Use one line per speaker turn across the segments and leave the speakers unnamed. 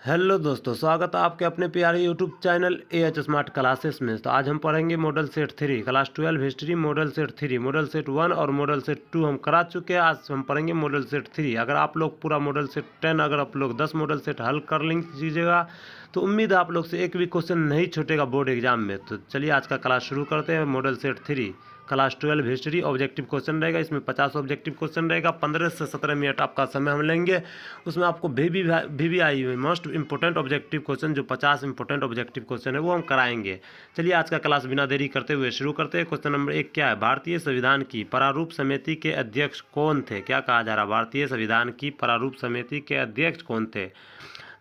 Hello दोस्तों, स्वागत है आपके अपने प्यारे YouTube channel AH smart classes में। तो आज हम पढ़ेंगे model set 3 class 12 history model set 3, model set 1 और मॉडल सेट 2 हम करा चुके हैं। आज हम पढ़ेंगे मॉडल सेट 3। अगर आप लोग पूरा मॉडल सेट 10 अगर आप लोग 10 मॉडल सेट हल कर लीजिएगा तो उम्मीद है आप लोग से एक भी क्वेश्चन नहीं छूटेगा बोर्ड एग्जाम में। तो चलिए आज का क्लास शुरू करते हैं। Model set 3 class 12 history objective question रहेगा। इसमें 50 ऑब्जेक्टिव क्वेश्चन रहेगा। 15 से 17 मिनट आपका समय हम लेंगे। उसमें आपको VVI most important objective question जो 50 इंपॉर्टेंट ऑब्जेक्टिव क्वेश्चन है वो हम कराएंगे। चलिए आज का क्लास बिना देरी करते हुए शुरू करते हैं। क्वेश्चन नंबर 1 क्या है? भारतीय संविधान की प्रारूप समिति के अध्यक्ष कौन थे? क्या कहा जा रहा है? भारतीय संविधान की प्रारूप समिति के अध्यक्ष कौन थे?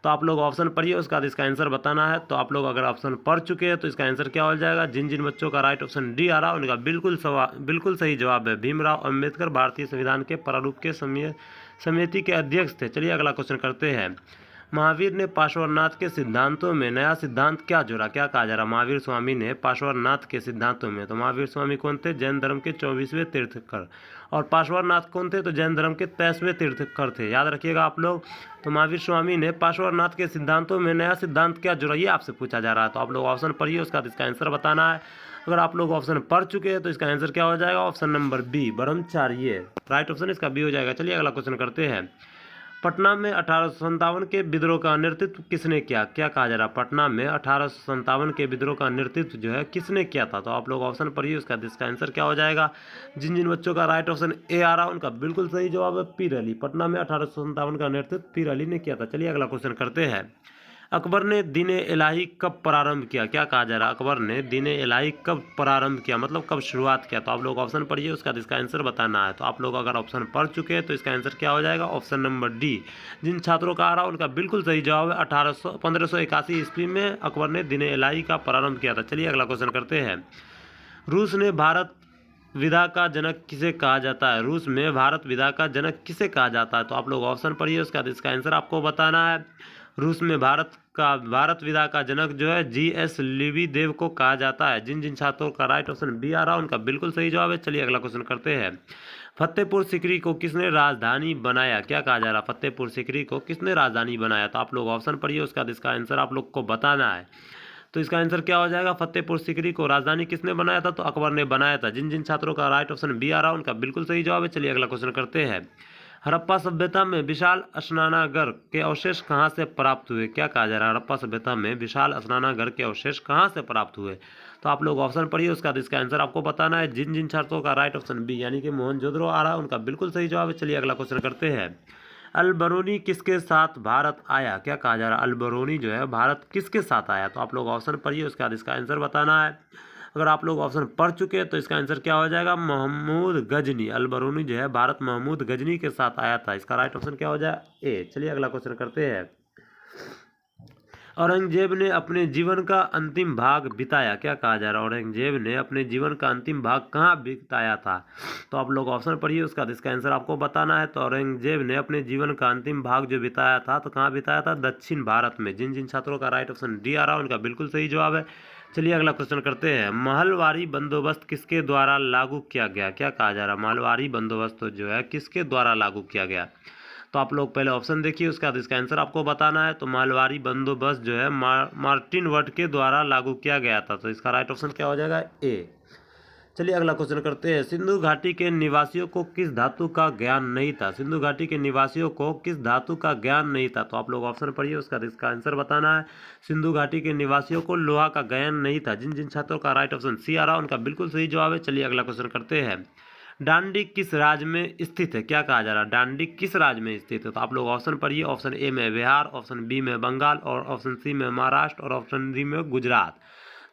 तो आप लोग ऑप्शन पढ़िए, उसका बाद इसका आंसर बताना है। तो आप लोग अगर ऑप्शन पढ़ चुके हैं तो इसका आंसर क्या हो जाएगा? जिन जिन बच्चों का राइट ऑप्शन डी आ रहा है उनका बिल्कुल सही जवाब है भीमराव अंबेडकर भारतीय संविधान के प्रारूप के समिति के अध्यक्ष थे। चलिए अगला क्वेश्चन करते हैं। महावीर ने पार्श्वनाथ के सिद्धांतों में नया सिद्धांत क्या जोड़ा? क्या कहा जा रहा है? महावीर स्वामी ने पार्श्वनाथ के सिद्धांतों में, तो महावीर स्वामी कौन थे? जैन धर्म के 24वें तीर्थंकर। और पार्श्वनाथ कौन थे? तो जैन धर्म के 23वें तीर्थंकर थे। याद रखिएगा आप लोग। तो महावीर स्वामी ने पार्श्वनाथ के सिद्धांतों में नया सिद्धांत क्या जोड़ा, ये आपसे पूछा जा रहा है। तो आप लोग ऑप्शन पढ़िए, उसका इसका आंसर बताना है। अगर आप लोग ऑप्शन पढ़ चुके हैं तो इसका आंसर क्या हो जाएगा? Option number B, ब्रह्मचार्य। Right option इसका बी हो जाएगा। चलिए अगला क्वेश्चन करते हैं। पटना में 1857 के विद्रोह का नेतृत्व किसने किया? क्या कहा जा रहा है? पटना में 1857 के विद्रोह का नेतृत्व जो है किसने किया था? तो आप लोग ऑप्शन पढ़िए, उसका इसका आंसर क्या हो जाएगा? जिन जिन बच्चों का राइट ऑप्शन ए आ रहा है उनका बिल्कुल सही जवाब है पीर अली। पटना में 1857 का नेतृत्व पीर अली ने किया था। चलिए अगला क्वेश्चन करते हैं। अकबर ने दीन इलाही कब प्रारंभ किया? क्या कहा जा रहा है? अकबर ने दीन इलाही कब प्रारंभ किया, मतलब कब शुरुआत किया? तो आप लोग ऑप्शन पढ़िए, उसका इसका आंसर बताना है। तो आप लोग अगर ऑप्शन पढ़ चुके हैं तो इसका आंसर क्या हो जाएगा? Option number D. जिन छात्रों का आ रहा है उनका बिल्कुल सही जवाब है 1581 ईस्वी में अकबर ने दीन इलाही का प्रारंभ किया था। चलिए अगला क्वेश्चन करते हैं। रूस ने भारत विधा का जनक किसे कहा जाता है? रूस में भारत विधा का जनक किसे कहा जाता है? तो आप लोग ऑप्शन पढ़िए, उसका इसका आंसर आपको बताना है। रूस में भारत विधा का जनक जो है GS लिबिदेव को कहा जाता है। जिन जिन छात्रों का राइट ऑप्शन बी आ रहा है उनका बिल्कुल सही जवाब है। चलिए अगला क्वेश्चन करते हैं। फतेहपुर सीकरी को किसने राजधानी बनाया? क्या कहा जा रहा है? फतेहपुर सीकरी को किसने राजधानी बनाया? तो आप लोग ऑप्शन पढ़िए, उसका इसका आंसर आप लोग को बताना है। तो इसका आंसर क्या हो जाएगा? फतेहपुर सीकरी को राजधानी किसने बनाया था? तो अकबर ने बनाया था। जिन जिन छात्रों का राइट ऑप्शन बी आ रहा है उनका बिल्कुल सही जवाब है। चलिए अगला क्वेश्चन करते हैं। हड़प्पा सभ्यता में विशाल स्नानागार के अवशेष कहाँ से प्राप्त हुए? क्या कहा जा रहा है? हड़प्पा सभ्यता में विशाल स्नानागार के अवशेष कहाँ से प्राप्त हुए? तो आप लोग ऑप्शन पढ़िए, उसका इसका आंसर आपको बताना है। जिन जिन छात्रों का राइट ऑप्शन बी यानी कि मोहनजोदड़ो आ रहा है उनका बिल्कुल सही जवाब है। चलिए अगला क्वेश्चन करते हैं। अल बरूनी किसके साथ भारत आया? क्या कहा जा रहा है? अल बरूनी जो है भारत किसके साथ आया? तो आप लोग ऑप्शन पढ़िए, उसके बाद इसका आंसर बताना है। अगर आप लोग ऑप्शन पढ़ चुके हैं तो इसका आंसर क्या हो जाएगा? महमूद गजनी। अल बरूनी जो है भारत महमूद गजनी के साथ आया था। इसका राइट ऑप्शन क्या हो जाए? ए। चलिए अगला क्वेश्चन करते हैं। औरंगजेब ने अपने जीवन का अंतिम भाग बिताया? क्या कहा जा रहा है? औरंगजेब ने अपने जीवन का अंतिम भाग कहाँ बिताया था? तो आप लोग ऑप्शन पढ़िए, उसका इसका आंसर आपको बताना है। तो औरंगजेब ने अपने जीवन का अंतिम भाग जो बिताया था तो कहाँ बिताया था? दक्षिण भारत में। जिन जिन छात्रों का राइट ऑप्शन डी आ रहा है उनका बिल्कुल सही जवाब है। चलिए अगला क्वेश्चन करते हैं। महलवारी बंदोबस्त किसके द्वारा लागू किया गया? क्या कहा जा रहा है? महलवारी बंदोबस्त जो है किसके द्वारा लागू किया गया? तो आप लोग पहले ऑप्शन देखिए, उसका इसका आंसर आपको बताना है। तो महलवारी बंदोबस्त जो है मार्टिन वर्ट के द्वारा लागू किया गया था। तो इसका राइट ऑप्शन क्या हो जाएगा? ए। चलिए अगला क्वेश्चन करते हैं। सिंधु घाटी के निवासियों को किस धातु का ज्ञान नहीं था? सिंधु घाटी के निवासियों को किस धातु का ज्ञान नहीं था? तो आप लोग ऑप्शन पढ़िए, उसका इसका आंसर बताना है। सिंधु घाटी के निवासियों को लोहा का ज्ञान नहीं था। जिन जिन छात्रों का राइट ऑप्शन सी आ रहा है उनका बिल्कुल सही जवाब है। चलिए अगला क्वेश्चन करते हैं। डांडी किस राज्य में स्थित है? क्या कहा जा रहा है? डांडी किस राज्य में स्थित है? तो आप लोग ऑप्शन पढ़िए। ऑप्शन ए में बिहार, ऑप्शन बी में बंगाल और ऑप्शन सी में महाराष्ट्र और ऑप्शन डी में गुजरात।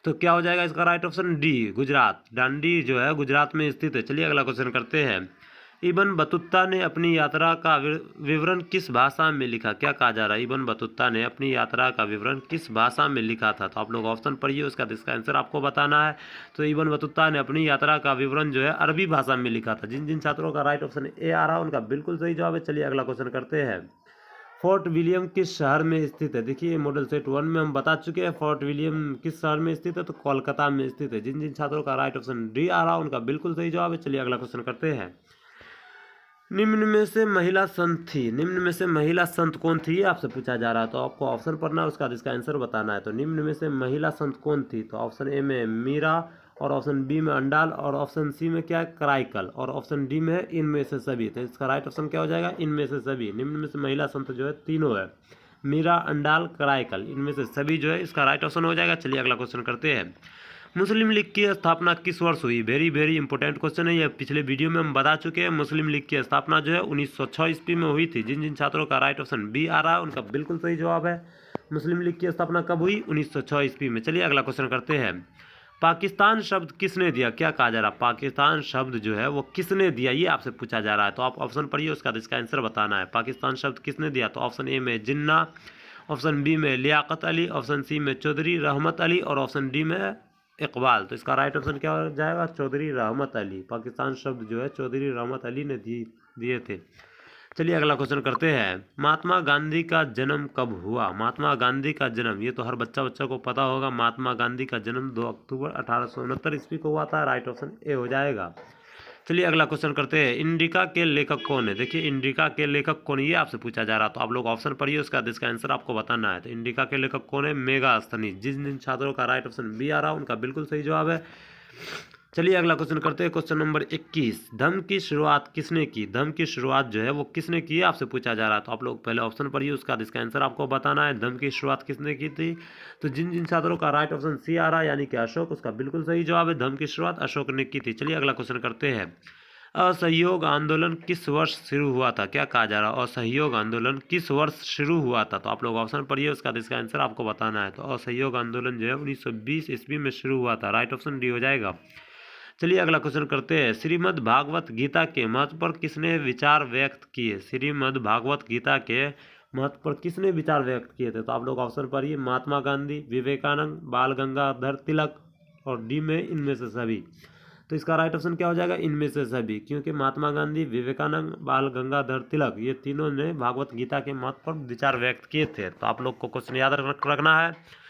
तो क्या हो जाएगा इसका राइट ऑप्शन? डी, गुजरात। डांडी जो है गुजरात में स्थित है। चलिए अगला क्वेश्चन करते हैं। इब्न बतूता ने अपनी यात्रा का विवरण किस भाषा में लिखा? क्या कहा जा रहा है? इब्न बतूता ने अपनी यात्रा का विवरण किस भाषा में लिखा था? तो आप लोग ऑप्शन पढ़िए, उसका इसका आंसर आपको बताना है। तो इब्न बतूता ने अपनी यात्रा का विवरण जो है अरबी भाषा में लिखा था। जिन जिन छात्रों का राइट ऑप्शन ए आ रहा है उनका बिल्कुल सही जवाब है। चलिए अगला क्वेश्चन करते हैं। फोर्ट विलियम किस शहर में स्थित है? देखिए मॉडल सेट 1 में हम बता चुके हैं फोर्ट विलियम किस शहर में स्थित है, तो कोलकाता में स्थित है। जिन जिन छात्रों का राइट ऑप्शन डी आ रहा है उनका बिल्कुल सही जवाब है। चलिए अगला क्वेश्चन करते हैं। निम्न में से महिला संत थी, निम्न में से महिला संत कौन थी ये आपसे पूछा जा रहा है। तो आपको ऑप्शन पढ़ना है, उसका इसका आंसर बताना है। तो निम्न में से महिला संत कौन थी, तो ऑप्शन ए में मीरा, और ऑप्शन बी में अंडाल, और ऑप्शन सी में क्या है कराइकल, और ऑप्शन डी में है इनमें से सभी। तो इसका राइट ऑप्शन क्या हो जाएगा, इनमें से सभी। निम्न में से महिला संत जो है तीनों है, मीरा, अंडाल, कराइकल, इनमें से सभी जो है इसका राइट ऑप्शन हो जाएगा। चलिए अगला क्वेश्चन करते हैं। मुस्लिम लीग की स्थापना किस वर्ष हुई, वेरी वेरी इंपॉर्टेंट क्वेश्चन है ये, पिछले वीडियो में हम बता चुके हैं। मुस्लिम लीग की स्थापना जो है 1906 ईस्वी में हुई थी। जिन जिन छात्रों का राइट ऑप्शन बी आ रहा है उनका बिल्कुल सही जवाब है। मुस्लिम लीग की स्थापना कब हुई, 1906 ईस्वी में। चलिए अगला क्वेश्चन करते हैं। पाकिस्तान शब्द किसने दिया, क्या कहा जा रहा है, पाकिस्तान शब्द जो है वो किसने दिया ये आपसे पूछा जा रहा है। तो आप ऑप्शन पढ़िए, उसका इसका आंसर बताना है। पाकिस्तान शब्द किसने दिया, तो ऑप्शन ए में जिन्ना, ऑप्शन बी में लियाकत अली, ऑप्शन सी में चौधरी रहमत अली, और ऑप्शन डी में इकबाल। तो इसका राइट ऑप्शन क्या हो जाएगा, चौधरी रहमत अली। पाकिस्तान शब्द जो है चौधरी रहमत अली ने दिए थे। चलिए अगला क्वेश्चन करते हैं। महात्मा गांधी का जन्म कब हुआ, महात्मा गांधी का जन्म, ये तो हर बच्चा को पता होगा। महात्मा गांधी का जन्म 2 अक्टूबर 1869 ईस्वी को हुआ था। राइट ऑप्शन ए हो जाएगा। चलिए अगला क्वेश्चन करते हैं। इंडिका के लेखक कौन है, देखिए इंडिका के लेखक कौन ये आपसे पूछा जा रहा है। तो आप लोग ऑप्शन पढ़िए, उसका इसका आंसर आपको बताना है। तो इंडिका के लेखक कौन है, मेगास्थनीज। जिन जिन छात्रों का राइट ऑप्शन बी आ रहा है उनका बिल्कुल सही जवाब है। चलिए अगला क्वेश्चन करते हैं। Question number 21। धम्म की शुरुआत किसने की, धम्म की शुरुआत जो है वो किसने की आपसे पूछा जा रहा है। तो आप लोग पहले ऑप्शन पढ़िए, उसका इसका आंसर आपको बताना है। धम्म की शुरुआत किसने की थी, तो जिन जिन छात्रों का राइट ऑप्शन सी आ रहा है यानी कि अशोक, उसका बिल्कुल सही जवाब है। धम्म की शुरुआत अशोक ने की थी। चलिए अगला क्वेश्चन करते हैं। असहयोग आंदोलन किस वर्ष शुरू हुआ था, क्या कहा जा रहा है, असहयोग आंदोलन किस वर्ष शुरू हुआ था। तो आप लोग ऑप्शन पढ़िए, उसका इसका आंसर आपको बताना है। तो असहयोग आंदोलन जो है 1920 ईस्वी में शुरू हुआ था। राइट ऑप्शन डी हो जाएगा। चलिए अगला क्वेश्चन करते हैं। श्रीमद् भागवत गीता के महत्व पर किसने विचार व्यक्त किए, श्रीमद् भागवत गीता के महत्व पर किसने विचार व्यक्त किए थे। तो आप लोग ऑप्शन पढ़िए, महात्मा गांधी, विवेकानंद, बाल गंगाधर तिलक, और डी में इनमें से सभी। तो इसका राइट ऑप्शन क्या हो जाएगा, इनमें से सभी, क्योंकि महात्मा गांधी, विवेकानंद, बाल गंगाधर तिलक ये तीनों ने भागवत गीता के महत्व पर विचार व्यक्त किए थे। तो आप लोग को क्वेश्चन याद रखना है।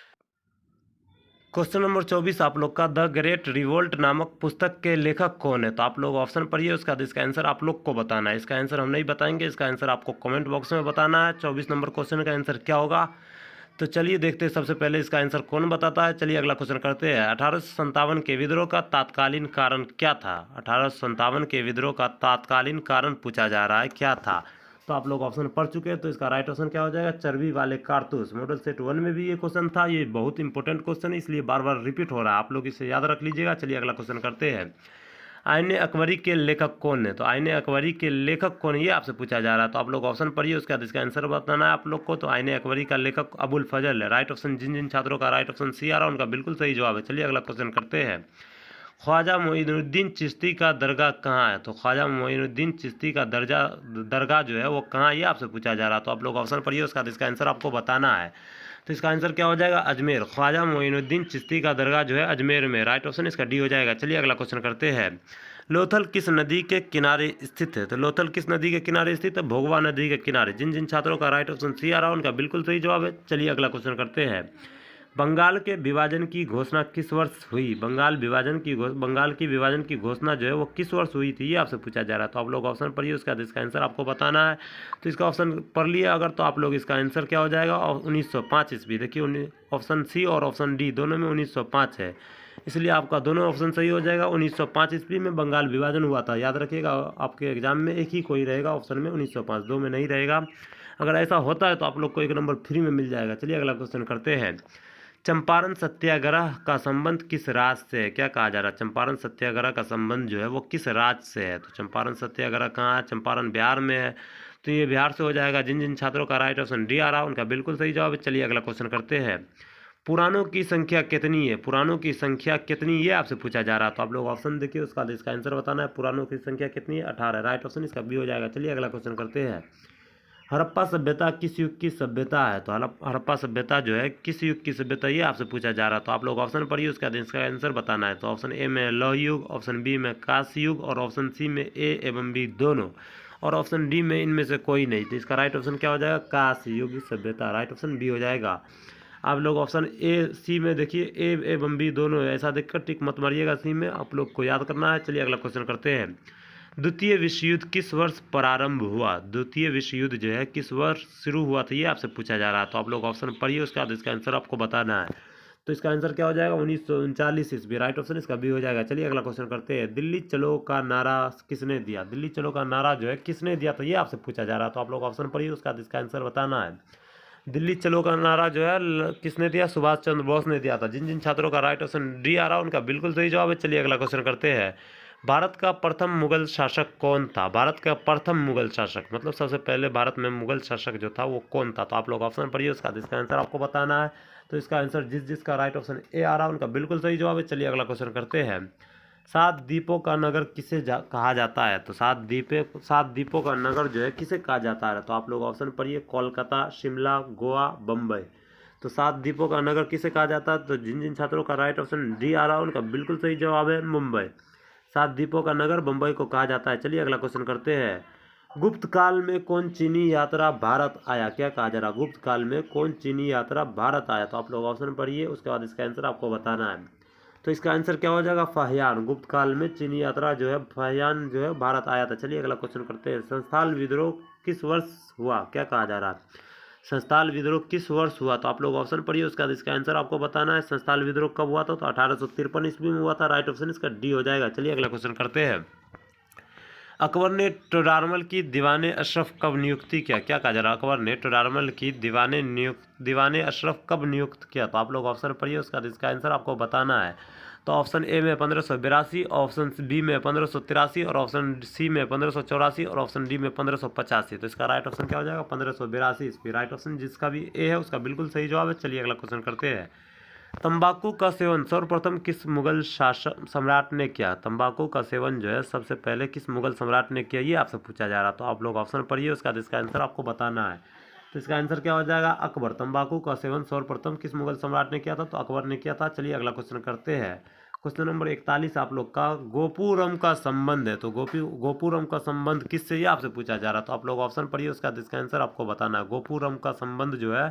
क्वेश्चन नंबर 24 आप लोग का, द ग्रेट रिवोल्ट नामक पुस्तक के लेखक कौन है। तो आप लोग ऑप्शन पढ़िए, उसका इसका आंसर आप लोग को बताना है। इसका आंसर हम नहीं बताएंगे, इसका आंसर आपको कमेंट बॉक्स में बताना है। 24 नंबर क्वेश्चन का आंसर क्या होगा, तो चलिए देखते हैं सबसे पहले इसका आंसर कौन बताता है। चलिए अगला क्वेश्चन करते हैं। 1857 के विद्रोह का तात्कालीन कारण क्या था, 1857 के विद्रोह का तात्कालीन कारण पूछा जा रहा है, क्या था। तो आप लोग ऑप्शन पढ़ चुके हैं, तो इसका राइट ऑप्शन क्या हो जाएगा, चर्बी वाले कारतूस। मॉडल सेट 1 में भी ये क्वेश्चन था, ये बहुत इंपॉर्टेंट क्वेश्चन है इसलिए बार बार रिपीट हो रहा है, आप लोग इसे याद रख लीजिएगा। चलिए अगला क्वेश्चन करते हैं। आईने अकबरी के लेखक कौन है, तो आईने अकबरी के लेखक कौन है ये आपसे पूछा जा रहा है। तो आप लोग ऑप्शन पढ़िए, उसका इसका आंसर बताना है आप लोग को। तो आईने अकबरी का लेखक अबुल फजल है। राइट ऑप्शन, जिन जिन छात्रों का राइट ऑप्शन सी आ रहा है उनका बिल्कुल सही जवाब है। चलिए अगला क्वेश्चन करते हैं। ख्वाजा मोइनुद्दीन चिश्ती का दरगाह कहाँ है, तो ख्वाजा मोइनुद्दीन चिश्ती का दरगाह जो है वो कहाँ है ये आपसे पूछा जा रहा है। तो आप लोग ऑप्शन पढ़िए, उसका इसका आंसर आपको बताना है। तो इसका आंसर क्या हो जाएगा, अजमेर। ख्वाजा मोइनुद्दीन चिश्ती का दरगाह जो है अजमेर में। राइट ऑप्शन इसका डी हो जाएगा। चलिए अगला क्वेश्चन करते हैं। लोथल किस नदी के किनारे स्थित है, तो लोथल किस नदी के किनारे स्थित है, भोगवा नदी के किनारे। जिन जिन छात्रों का राइट ऑप्शन सी आ रहा है उनका बिल्कुल सही जवाब है। चलिए अगला क्वेश्चन करते हैं। बंगाल के विभाजन की घोषणा किस वर्ष हुई, बंगाल की विभाजन की घोषणा जो है वो किस वर्ष हुई थी ये आपसे पूछा जा रहा है। तो आप लोग ऑप्शन पढ़िए, उसका इसका आंसर आपको बताना है। तो इसका ऑप्शन पढ़ लिया अगर, तो आप लोग इसका आंसर क्या हो जाएगा, 1905 ईस्वी। देखिए ऑप्शन सी और ऑप्शन डी दोनों में 1905 है, इसलिए आपका दोनों ऑप्शन सही हो जाएगा। 1905 ईस्वी में बंगाल विभाजन हुआ था, याद रखिएगा। आपके एग्जाम में एक ही कोई रहेगा ऑप्शन में, 1905, दो में नहीं रहेगा। अगर ऐसा होता है तो आप लोग को 1 नंबर फ्री में मिल जाएगा। चलिए अगला क्वेश्चन करते हैं। चंपारण सत्याग्रह का संबंध किस राज्य से है, क्या कहा जा रहा है, चंपारण सत्याग्रह का संबंध जो है वो किस राज्य से है। तो चंपारण सत्याग्रह कहाँ है, चंपारण बिहार में है, तो ये बिहार से हो जाएगा। जिन जिन छात्रों का राइट ऑप्शन डी आ रहा है उनका बिल्कुल सही जवाब है। चलिए अगला क्वेश्चन करते हैं। पुराणों की संख्या कितनी है, पुराणों की संख्या कितनी ये आपसे पूछा जा रहा है। तो आप लोग ऑप्शन देखिए, उसका इसका आंसर बताना है। पुराणों की संख्या कितनी है, 18। राइट ऑप्शन इसका बी हो जाएगा। चलिए अगला क्वेश्चन करते हैं। हड़प्पा सभ्यता किस युग की सभ्यता है, तो हड़प्पा सभ्यता जो है किस युग की सभ्यता ये आपसे पूछा जा रहा है। तो आप लोग ऑप्शन पढ़िए, उसका इसका आंसर बताना है। तो ऑप्शन ए में लौह युग, ऑप्शन बी में कांस्य युग, और ऑप्शन सी में ए एवं बी दोनों, और ऑप्शन डी में इनमें से कोई नहीं। तो इसका राइट ऑप्शन क्या हो जाएगा, कांस्य युग सभ्यता। राइट ऑप्शन बी हो जाएगा। आप लोग ऑप्शन ए सी में देखिए, ए एवं बी दोनों है, ऐसा देखकर टिक मत मारिएगा सी में, आप लोग को याद करना है। चलिए अगला क्वेश्चन करते हैं। द्वितीय विश्व युद्ध किस वर्ष प्रारंभ हुआ? द्वितीय विश्व युद्ध जो है किस वर्ष शुरू हुआ था, ये आपसे पूछा जा रहा है। तो आप लोग ऑप्शन पढ़िए, उसके बाद इसका आंसर आपको बताना है। तो इसका आंसर क्या हो जाएगा? 1939 ईस्वी। राइट ऑप्शन इसका बी हो जाएगा। चलिए अगला क्वेश्चन करते हैं। दिल्ली चलो का नारा किसने दिया? दिल्ली चलो का नारा जो है किसने दिया, तो ये आपसे पूछा जा रहा है। तो आप लोग ऑप्शन पढ़िए, उसका बाद इसका आंसर बताना है। दिल्ली चलो का नारा जो है किसने दिया? सुभाष चंद्र बोस ने दिया था। जिन जिन छात्रों का राइट ऑप्शन डी आ रहा है उनका बिल्कुल सही जवाब है। चलिए अगला क्वेश्चन करते हैं। भारत का प्रथम मुगल शासक कौन था? भारत का प्रथम मुगल शासक मतलब सबसे पहले भारत में मुगल शासक जो था वो कौन था? तो आप लोग ऑप्शन पढ़िए, उसका इसका आंसर आपको बताना है। तो इसका आंसर जिसका राइट ऑप्शन ए आ रहा है उनका बिल्कुल सही जवाब है। चलिए अगला क्वेश्चन करते हैं। सात द्वीपों का नगर किसे कहा जाता है? तो सात द्वीपों का नगर जो है किसे कहा जाता है? तो आप लोग ऑप्शन पढ़िए, कोलकाता, शिमला, गोवा, बम्बई। तो सात द्वीपों का नगर किसे कहा जाता है? तो जिन जिन छात्रों का राइट ऑप्शन डी आ रहा है उनका बिल्कुल सही जवाब है मुंबई। सात द्वीपों का नगर बम्बई को कहा जाता है। चलिए अगला क्वेश्चन करते हैं। गुप्त काल में कौन चीनी यात्रा भारत आया? क्या कहा जा रहा है? गुप्त काल में कौन चीनी यात्रा भारत आया? तो आप लोग ऑप्शन पढ़िए, उसके बाद इसका आंसर आपको बताना है। तो इसका आंसर क्या हो जाएगा? फाहियान। गुप्त काल में चीनी यात्रा जो है फाहियान जो है भारत आया था। चलिए अगला क्वेश्चन करते हैं। संस्थाल विद्रोह किस वर्ष हुआ? क्या कहा जा रहा है? संस्थाल विद्रोह किस वर्ष हुआ? तो आप लोग ऑप्शन पढ़िए, उसका इसका आंसर आपको बताना है। संस्थाल विद्रोह कब हुआ था? तो 1853 ईस्वी में हुआ था। राइट ऑप्शन इसका डी हो जाएगा। चलिए अगला क्वेश्चन करते हैं। अकबर ने टोडरमल की दीवाने अशरफ कब नियुक्ति किया? क्या कहा जा रहा है? अकबर ने टोडरमल की दीवाने अशरफ कब नियुक्त किया? तो आप लोग ऑप्शन पढ़िए, उसका इसका आंसर आपको बताना है। तो ऑप्शन ए में 1582, ऑप्शन बी में 1583 और ऑप्शन सी में 1584 और ऑप्शन डी में 1585। तो इसका राइट ऑप्शन क्या हो जाएगा? 1582 ईस्वी। राइट ऑप्शन जिसका भी ए है उसका बिल्कुल सही जवाब है। चलिए अगला क्वेश्चन करते हैं। तंबाकू का सेवन सर्वप्रथम किस मुगल शासक सम्राट ने किया? तंबाकू का सेवन जो है सबसे पहले किस मुगल सम्राट ने किया, ये आपसे पूछा जा रहा। तो आप लोग ऑप्शन पढ़िए, उसका इसका आंसर आपको बताना है। तो इसका आंसर क्या हो जाएगा? अकबर। तंबाकू का सेवन सर्वप्रथम किस मुगल सम्राट ने किया था? तो अकबर ने किया था। चलिए अगला क्वेश्चन करते हैं। क्वेश्चन नंबर 41 आप लोग का गोपुरम का संबंध है। तो गोपुरम का संबंध किससे, ये आपसे पूछा जा रहा। तो आप लोग ऑप्शन पढ़िए, उसका इसका आंसर आपको बताना है। गोपुरम का संबंध जो है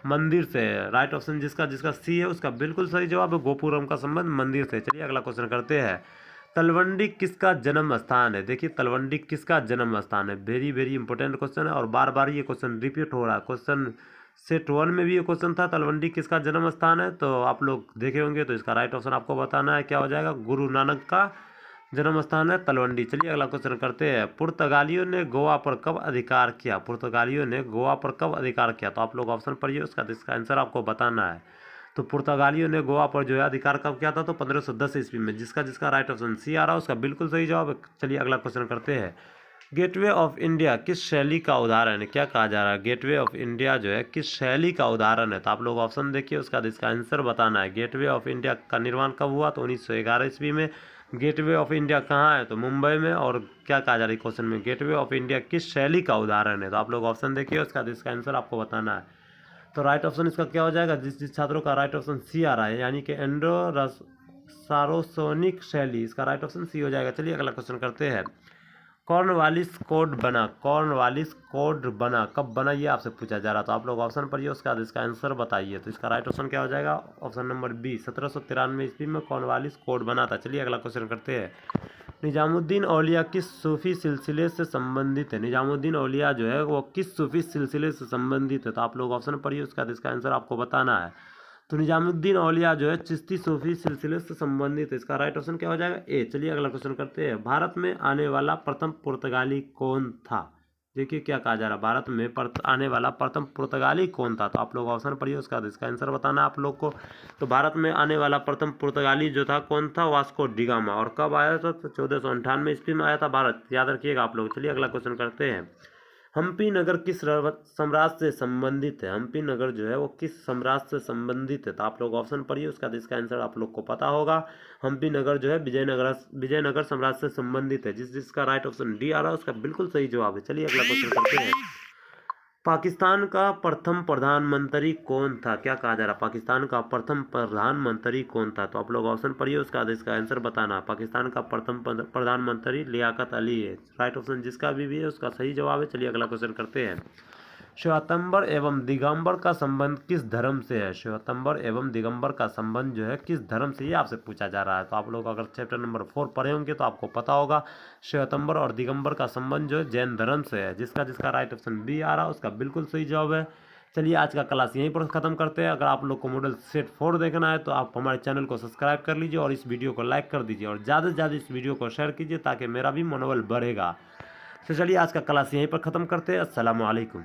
मंदिर से है। राइट ऑप्शन जिसका सी है उसका बिल्कुल सही जवाब है। गोपुरम का संबंध मंदिर से। चलिए अगला क्वेश्चन करते हैं। तलवंडी किसका जन्म स्थान है? देखिए तलवंडी किसका जन्म स्थान है, वेरी वेरी इंपॉर्टेंट क्वेश्चन है और बार बार ये क्वेश्चन रिपीट हो रहा है। क्वेश्चन सेट 1 में भी ये क्वेश्चन था, तलवंडी किसका जन्म स्थान है, तो आप लोग देखे होंगे। तो इसका राइट ऑप्शन आपको बताना है, क्या हो जाएगा? गुरु नानक का जन्म स्थान है तलवंडी। चलिए अगला क्वेश्चन करते हैं। पुर्तगालियों ने गोवा पर कब अधिकार किया? पुर्तगालियों ने गोवा पर कब अधिकार किया? तो आप लोग ऑप्शन पढ़िए, उसका इसका आंसर आपको बताना है। तो पुर्तगालियों ने गोवा पर जो है अधिकार कब किया था? तो 1510 ईस्वी में। जिसका राइट ऑप्शन सी आ रहा है उसका बिल्कुल सही जवाब है। चलिए अगला क्वेश्चन करते हैं। गेटवे ऑफ इंडिया किस शैली का उदाहरण है? क्या कहा जा रहा है? गेटवे ऑफ इंडिया जो है किस शैली का उदाहरण है? तो आप लोग ऑप्शन देखिए, उसका इसका आंसर बताना है। गेटवे ऑफ इंडिया का निर्माण कब हुआ? तो 1911 ईस्वी में। गेटवे ऑफ इंडिया कहाँ है? तो मुंबई में। और क्या कहा जा रहा है क्वेश्चन में? गेटवे ऑफ इंडिया किस शैली का उदाहरण है? तो आप लोग ऑप्शन देखिए, उसका इसका आंसर आपको बताना है। तो राइट ऑप्शन इसका क्या हो जाएगा? जिस छात्रों का राइट ऑप्शन सी आ रहा है, यानी कि एंड्रो सारोसोनिक शैली, इसका राइट ऑप्शन सी हो जाएगा। चलिए अगला क्वेश्चन करते हैं। कॉर्नवालिस कोड बना, कॉर्नवालिस कोड बना कब बना, ये आपसे पूछा जा रहा। तो आप लोग ऑप्शन पढ़िए, उसका इसका आंसर बताइए। तो इसका राइट ऑप्शन क्या हो जाएगा? ऑप्शन नंबर बी, 1793 ईस्वी में कॉर्नवालिस कोड बना था। चलिए अगला क्वेश्चन करते हैं। निजामुद्दीन औलिया किस सूफी सिलसिले से संबंधित है? निजामुद्दीन औलिया जो है वो किस सूफी सिलसिले से संबंधित है? तो आप लोग ऑप्शन पढ़िए, उसका इसका आंसर आपको बताना है। तो निजामुद्दीन औलिया जो है चिश्ती सूफी सिलसिले से संबंधित है। इसका राइट ऑप्शन क्या हो जाएगा? ए। चलिए अगला क्वेश्चन करते हैं। भारत में आने वाला प्रथम पुर्तगाली कौन था? देखिए क्या कहा जा रहा है, भारत में आने वाला प्रथम पुर्तगाली कौन था? तो आप लोग ऑप्शन पढ़िए, उसका इसका आंसर बताना आप लोग को। तो भारत में आने वाला प्रथम पुर्तगाली जो था कौन था? Vasco da Gama. और कब आया था? तो 1498 ईस्वी में आया था भारत, याद रखिएगा आप लोग। चलिए अगला क्वेश्चन करते हैं। हम्पी नगर किस साम्राज्य से संबंधित है? हम्पी नगर जो है वो किस साम्राज्य से संबंधित है? तो आप लोग ऑप्शन पढ़िए, उसका इसका आंसर आप लोग को पता होगा। हम्पी नगर जो है विजयनगर साम्राज्य से संबंधित है। जिसका राइट ऑप्शन डी आ रहा है उसका बिल्कुल सही जवाब है। चलिए अगला क्वेश्चन करते हैं। पाकिस्तान का प्रथम प्रधानमंत्री कौन था? क्या कहा जा रहा है? पाकिस्तान का प्रथम प्रधानमंत्री कौन था? तो आप लोग ऑप्शन पढ़िए, उसका इसका आंसर बताना। पाकिस्तान का प्रथम प्रधानमंत्री लियाकत अली है। राइट ऑप्शन जिसका भी है उसका सही जवाब है। चलिए अगला क्वेश्चन करते हैं। श्वेतांबर एवं दिगंबर का संबंध किस धर्म से है? श्वेतांबर एवं दिगंबर का संबंध जो है किस धर्म से, ये आपसे पूछा जा रहा है। तो आप लोग अगर चैप्टर नंबर 4 पढ़े होंगे तो आपको पता होगा श्वेतांबर और दिगंबर का संबंध जो है जैन धर्म से है। जिसका जिसका राइट ऑप्शन बी आ रहा है उसका बिल्कुल सही जवाब है। चलिए आज का क्लास यहीं पर ख़त्म करते हैं। अगर आप लोग को मॉडल सेट 4 देखना है तो आप हमारे चैनल को सब्सक्राइब कर लीजिए और इस वीडियो को लाइक कर दीजिए और ज़्यादा से ज़्यादा इस वीडियो को शेयर कीजिए ताकि मेरा भी मनोबल बढ़ेगा। तो चलिए आज का क्लास यहीं पर ख़त्म करते हैं। अस्सलाम वालेकुम।